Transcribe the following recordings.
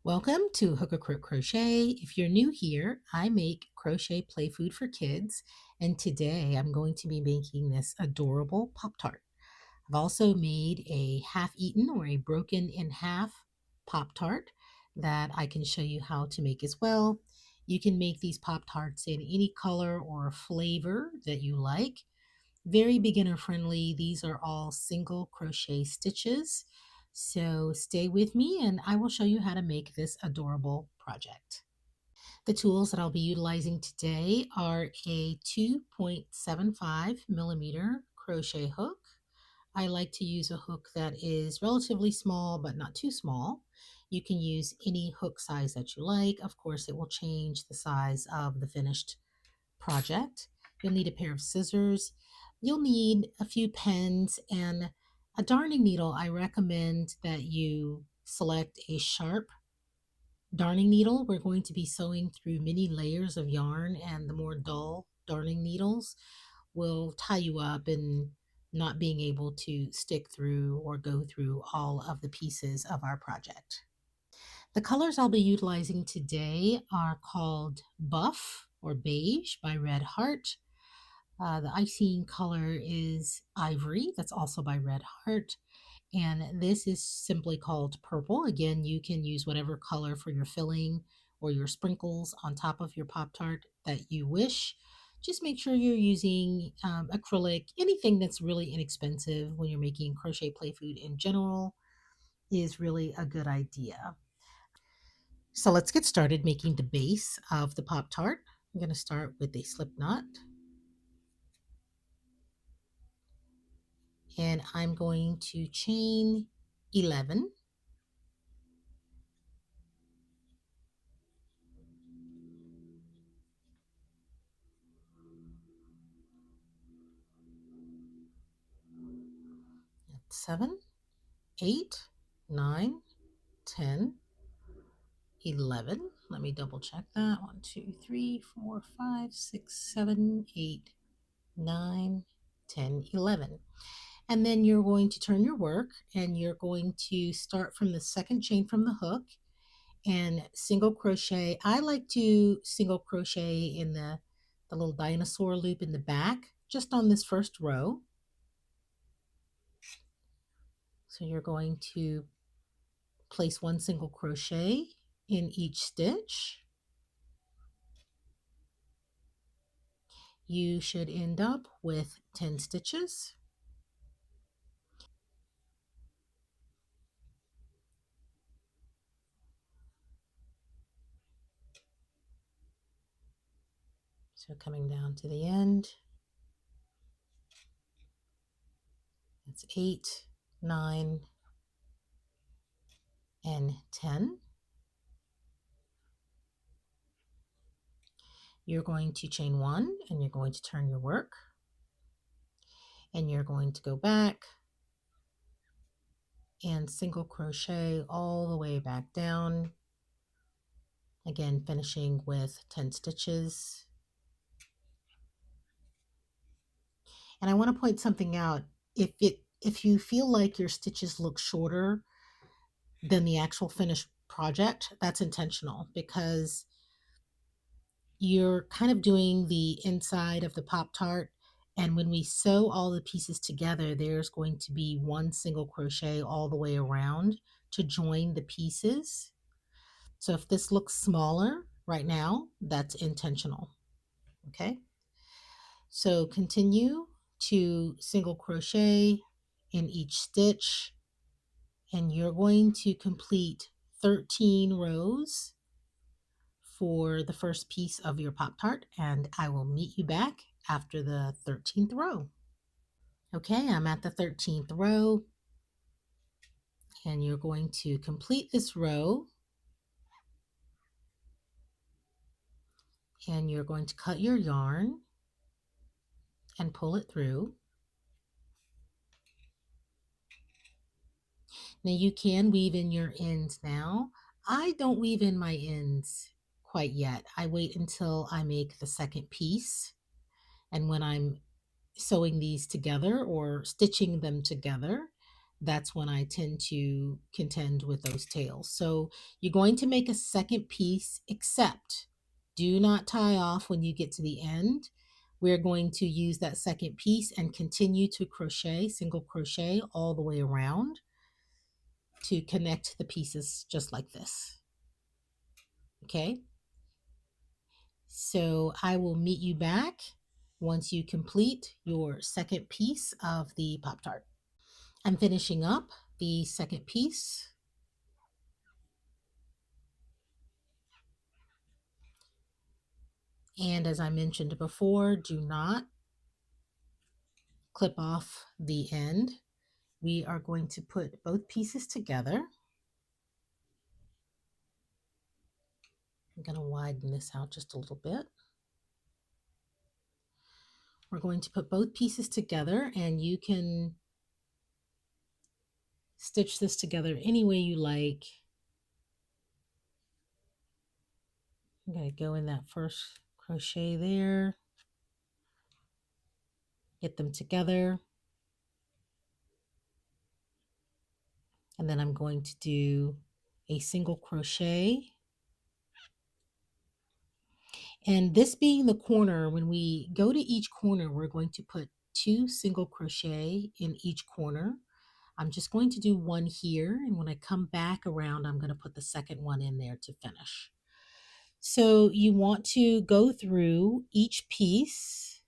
Welcome to Hook a Crook Crochet. If you're new here, I make crochet play food for kids, and today I'm going to be making this adorable Pop Tart. I've also made a half-eaten or a broken in half Pop Tart that I can show you how to make as well. You can make these Pop Tarts in any color or flavor that you like. Very beginner friendly. These are all single crochet stitches. So stay with me and I will show you how to make this adorable project. The tools that I'll be utilizing today are a 2.75 millimeter crochet hook. I like to use a hook that is relatively small but not too small. You can use any hook size that you like. Of course, it will change the size of the finished project. You'll need a pair of scissors. You'll need a few pens and a darning needle. I recommend that you select a sharp darning needle. We're going to be sewing through many layers of yarn, and the more dull darning needles will tie you up and not being able to stick through or go through all of the pieces of our project. The colors I'll be utilizing today are called Buff or Beige by Red Heart. The icing color is Ivory, that's also by Red Heart. And this is simply called Purple. Again, you can use whatever color for your filling or your sprinkles on top of your Pop-Tart that you wish. Just make sure you're using acrylic. Anything that's really inexpensive when you're making crochet play food in general is really a good idea. So let's get started making the base of the Pop-Tart. I'm going to start with a slip knot. And I'm going to chain 11. That's 7, 8, 9, 10, 11. Let me double check that. 1, 2, 3, 4, 5, 6, 7, 8, 9, 10, 11. And then you're going to turn your work and you're going to start from the second chain from the hook and single crochet. I like to single crochet in the little dinosaur loop in the back, just on this first row. So you're going to place one single crochet in each stitch. You should end up with 10 stitches. So coming down to the end, it's 8, 9, and 10. You're going to chain 1 and you're going to turn your work and you're going to go back and single crochet all the way back down, again finishing with 10 stitches. And I want to point something out. If you feel like your stitches look shorter than the actual finished project, that's intentional because you're kind of doing the inside of the Pop-Tart, and when we sew all the pieces together, there's going to be one single crochet all the way around to join the pieces. So if this looks smaller right now, that's intentional. Okay, so continue to single crochet in each stitch, and you're going to complete 13 rows for the first piece of your Pop-Tart, and I will meet you back after the 13th row. Okay, I'm at the 13th row, and you're going to complete this row, and you're going to cut your yarn and pull it through. Now you can weave in your ends now. I don't weave in my ends quite yet. I wait until I make the second piece, and when I'm sewing these together or stitching them together, that's when I tend to contend with those tails. So you're going to make a second piece, except do not tie off when you get to the end. We're going to use that second piece and continue to crochet, single crochet all the way around to connect the pieces just like this. Okay, so I will meet you back once you complete your second piece of the Pop-Tart. I'm finishing up the second piece. And as I mentioned before, do not clip off the end. We are going to put both pieces together. I'm going to widen this out just a little bit. We're going to put both pieces together, and you can stitch this together any way you like. I'm going to go in that first crochet there, get them together, and then I'm going to do a single crochet. And this being the corner, when we go to each corner, we're going to put 2 single crochet in each corner. I'm just going to do one here, and when I come back around, I'm going to put the second one in there to finish. So you want to go through each piece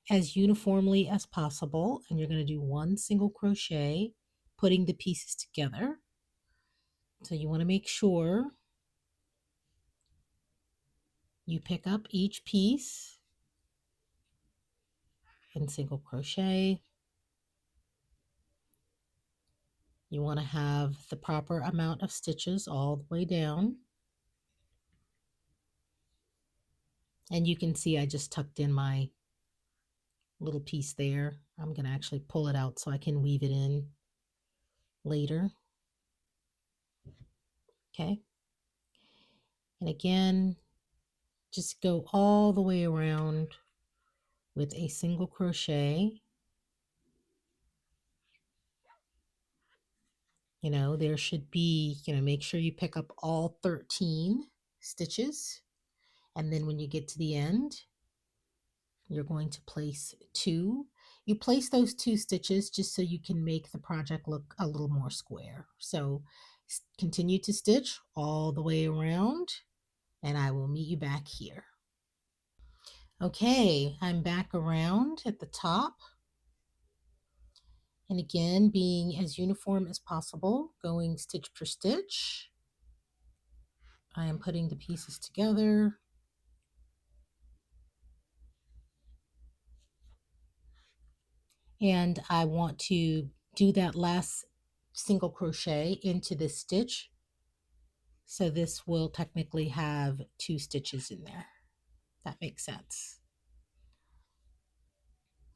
as uniformly as possible, and you're going to do 1 single crochet, putting the pieces together. So you want to make sure you pick up each piece in single crochet. You want to have the proper amount of stitches all the way down. And you can see I just tucked in my little piece there. I'm going to actually pull it out so I can weave it in later. Okay. And again, just go all the way around with a single crochet. You know, there should be, make sure you pick up all 13 stitches. And then when you get to the end, you're going to place 2. You place those 2 stitches just so you can make the project look a little more square. So continue to stitch all the way around, and I will meet you back here. Okay, I'm back around at the top. And again, being as uniform as possible, going stitch per stitch. I am putting the pieces together. And I want to do that last single crochet into this stitch. So this will technically have 2 stitches in there. That makes sense.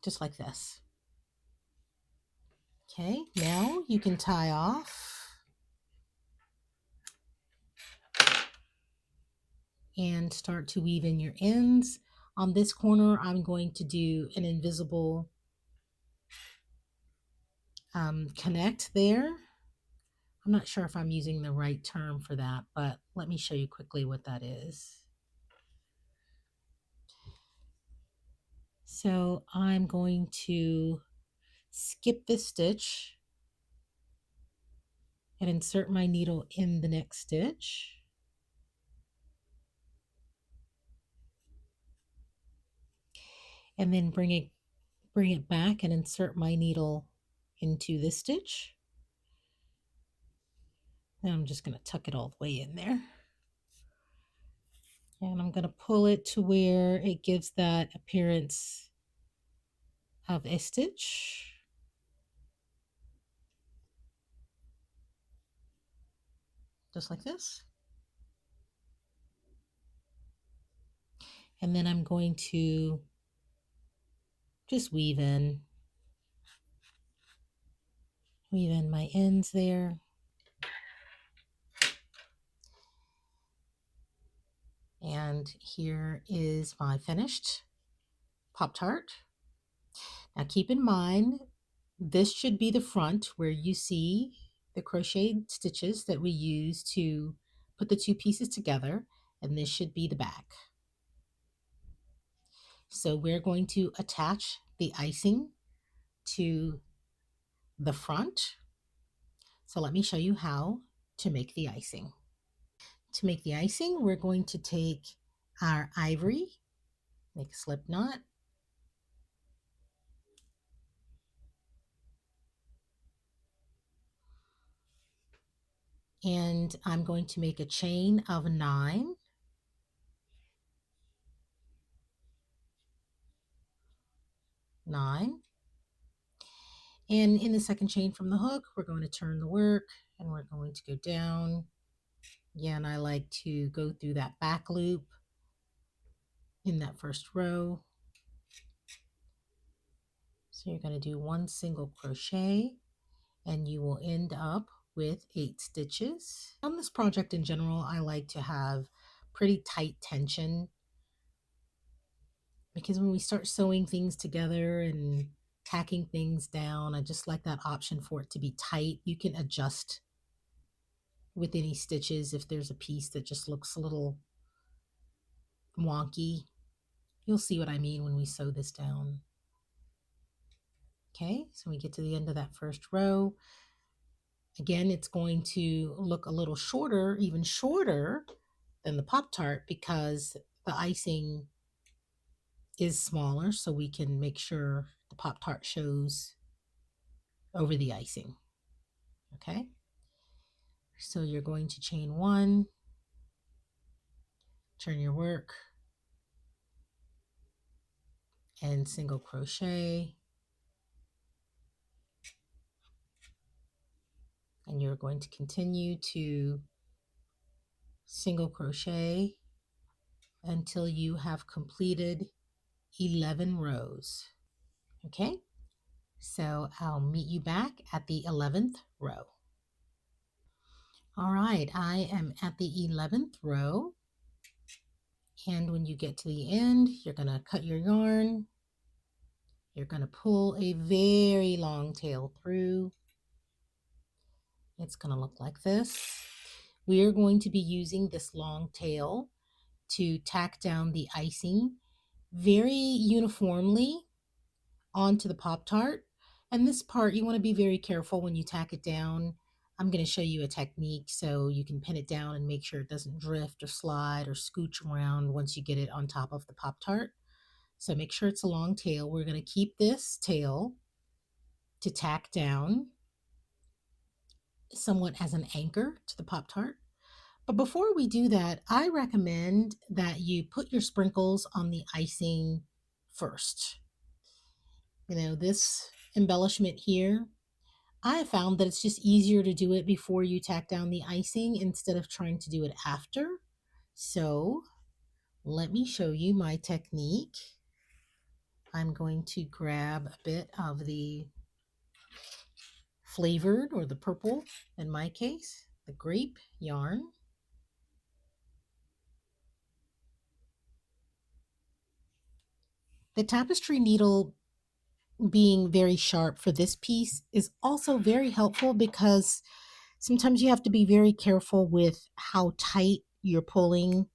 Just like this. Okay, now you can tie off. And start to weave in your ends. On this corner, I'm going to do an invisible connect there. I'm not sure if I'm using the right term for that, but let me show you quickly what that is. So I'm going to skip this stitch and insert my needle in the next stitch. And then bring it back and insert my needle into this stitch. And I'm just going to tuck it all the way in there. And I'm going to pull it to where it gives that appearance of a stitch. Just like this. And then I'm going to just weave in my ends there. And here is my finished Pop-Tart. Now keep in mind, This should be the front where you see the crocheted stitches that we use to put the two pieces together, and this should be the back. So we're going to attach the icing to the front. So let me show you how to make the icing. To make the icing, we're going to take our ivory, make a slip knot, and I'm going to make a chain of 9. 9. And in the second chain from the hook, we're going to turn the work and we're going to go down. Again, I like to go through that back loop in that first row. So you're going to do 1 single crochet and you will end up with 8 stitches. On this project in general, I like to have pretty tight tension because when we start sewing things together and tacking things down, I just like that option for it to be tight. You can adjust with any stitches if there's a piece that just looks a little wonky. You'll see what I mean when we sew this down. Okay, so we get to the end of that first row. Again, it's going to look a little shorter, even shorter than the Pop-Tart because the icing is smaller, so we can make sure the Pop-Tart shows over the icing. Okay, so you're going to chain 1, turn your work, and single crochet, and you're going to continue to single crochet until you have completed 11 rows. Okay, so I'll meet you back at the 11th row. All right, I am at the 11th row, and when you get to the end, you're going to cut your yarn. You're going to pull a very long tail through. It's going to look like this. We are going to be using this long tail to tack down the icing very uniformly onto the Pop-Tart. And this part, you want to be very careful when you tack it down. I'm going to show you a technique so you can pin it down and make sure it doesn't drift or slide or scooch around once you get it on top of the Pop-Tart. So make sure it's a long tail. We're going to keep this tail to tack down somewhat as an anchor to the Pop-Tart. But before we do that, I recommend that you put your sprinkles on the icing first. You know, this embellishment here, I have found that it's just easier to do it before you tack down the icing instead of trying to do it after. So let me show you my technique. I'm going to grab a bit of the flavored, or the purple in my case, the grape yarn. The tapestry needle being very sharp for this piece is also very helpful because sometimes you have to be very careful with how tight you're pulling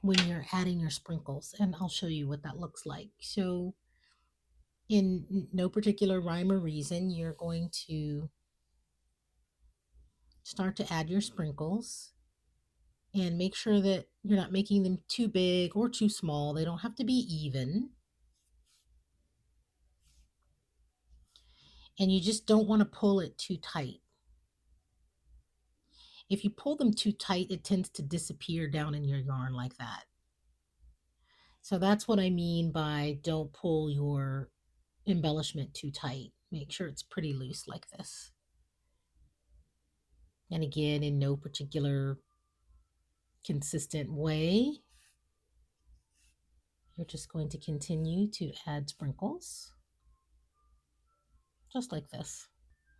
when you're adding your sprinkles, and I'll show you what that looks like. So in no particular rhyme or reason, you're going to start to add your sprinkles and make sure that you're not making them too big or too small. They don't have to be even. And you just don't want to pull it too tight. If you pull them too tight, it tends to disappear down in your yarn like that. So that's what I mean by don't pull your embellishment too tight. Make sure it's pretty loose like this. And again, in no particular consistent way, you're just going to continue to add sprinkles, just like this.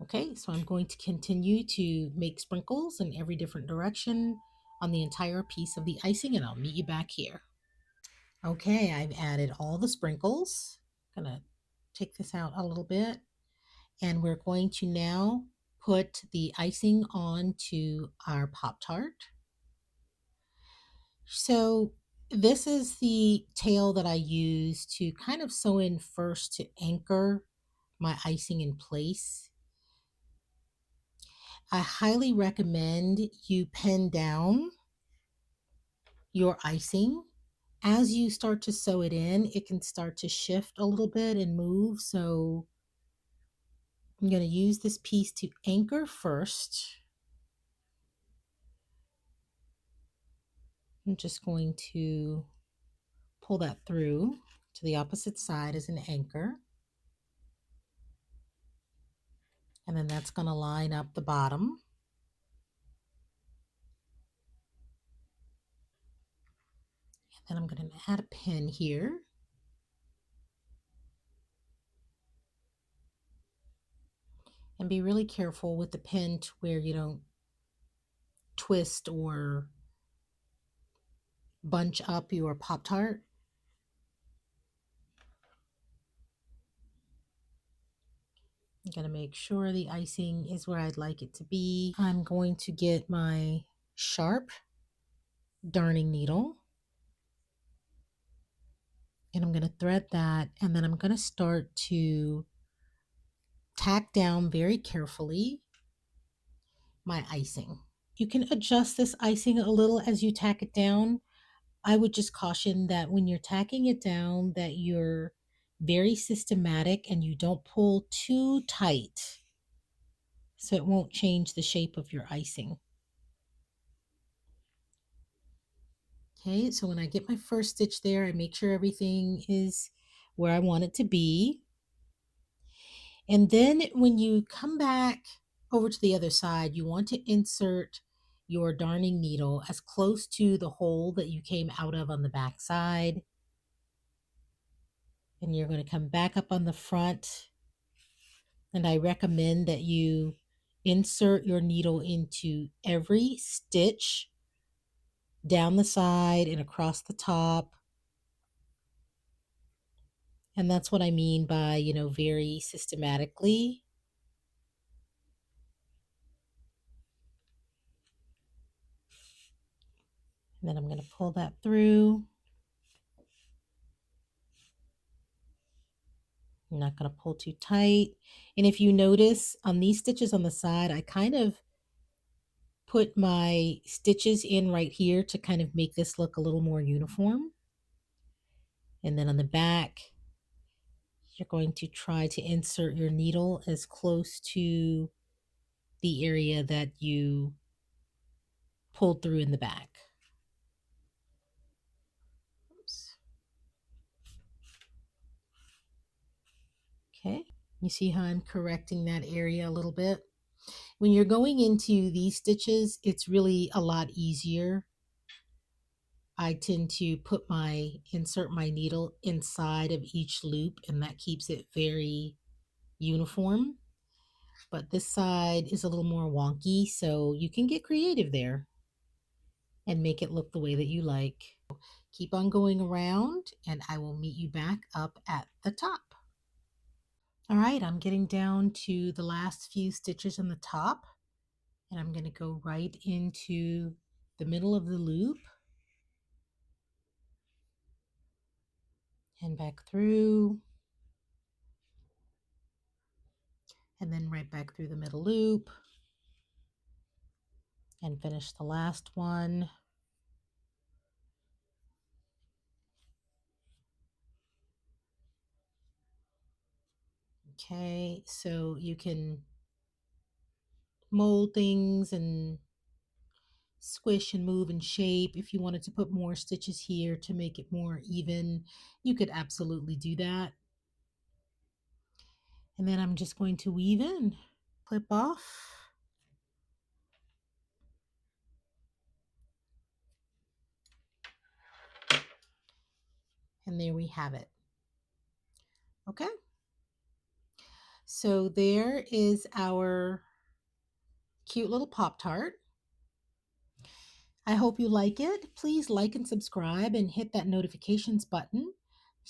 Okay, so I'm going to continue to make sprinkles in every different direction on the entire piece of the icing, and I'll meet you back here. Okay, I've added all the sprinkles. I'm gonna take this out a little bit. And we're going to now put the icing onto our Pop-Tart. So this is the tail that I use to kind of sew in first to anchor my icing in place. I highly recommend you pen down your icing. As you start to sew it in, it can start to shift a little bit and move. So I'm going to use this piece to anchor first. I'm just going to pull that through to the opposite side as an anchor. And then that's going to line up the bottom. And then I'm going to add a pin here. And be really careful with the pin to where you don't twist or bunch up your Pop-Tart. I'm going to make sure the icing is where I'd like it to be. I'm going to get my sharp darning needle and I'm going to thread that, and then I'm going to start to tack down very carefully my icing. You can adjust this icing a little as you tack it down. I would just caution that when you're tacking it down that you're very systematic and you don't pull too tight so it won't change the shape of your icing. Okay, so when I get my first stitch there, I make sure everything is where I want it to be. And then when you come back over to the other side, you want to insert your darning needle as close to the hole that you came out of on the back side. And you're going to come back up on the front. And I recommend that you insert your needle into every stitch down the side and across the top. And that's what I mean by, very systematically. And then I'm going to pull that through. I'm not going to pull too tight. And if you notice on these stitches on the side, I kind of put my stitches in right here to kind of make this look a little more uniform. And then on the back, you're going to try to insert your needle as close to the area that you pulled through in the back. Oops. Okay, you see how I'm correcting that area a little bit? When you're going into these stitches, it's really a lot easier. I tend to insert my needle inside of each loop, and that keeps it very uniform. But this side is a little more wonky, so you can get creative there and make it look the way that you like. Keep on going around and I will meet you back up at the top. All right, I'm getting down to the last few stitches on the top, and I'm going to go right into the middle of the loop and back through, and then right back through the middle loop and finish the last one. Okay, so you can mold things and squish and move and shape. If you wanted to put more stitches here to make it more even, you could absolutely do that. And then I'm just going to weave in, clip off. And there we have it. Okay. So there is our cute little Pop-Tart. I hope you like it. Please like and subscribe and hit that notifications button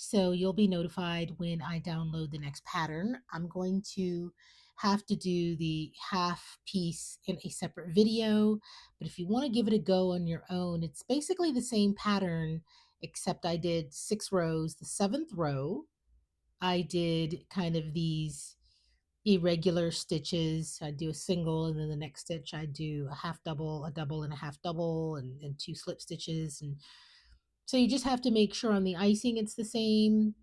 So you'll be notified when I download the next pattern. I'm going to have to do the half piece in a separate video, but if you want to give it a go on your own, it's basically the same pattern, except I did 6 rows. The seventh row, I did kind of these irregular stitches. I do a single, and then the next stitch I do a half double, a double, and a half double, and 2 slip stitches. And so you just have to make sure on the icing it's the same,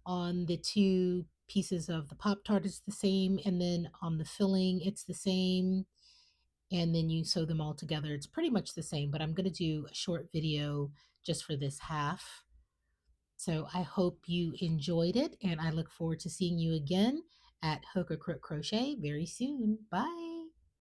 on the 2 pieces of the Pop Tart it's the same, and then on the filling it's the same, and then you sew them all together. It's pretty much the same, but I'm going to do a short video just for this half. So I hope you enjoyed it, and I look forward to seeing you again at Hook or Crook Crochet very soon. Bye.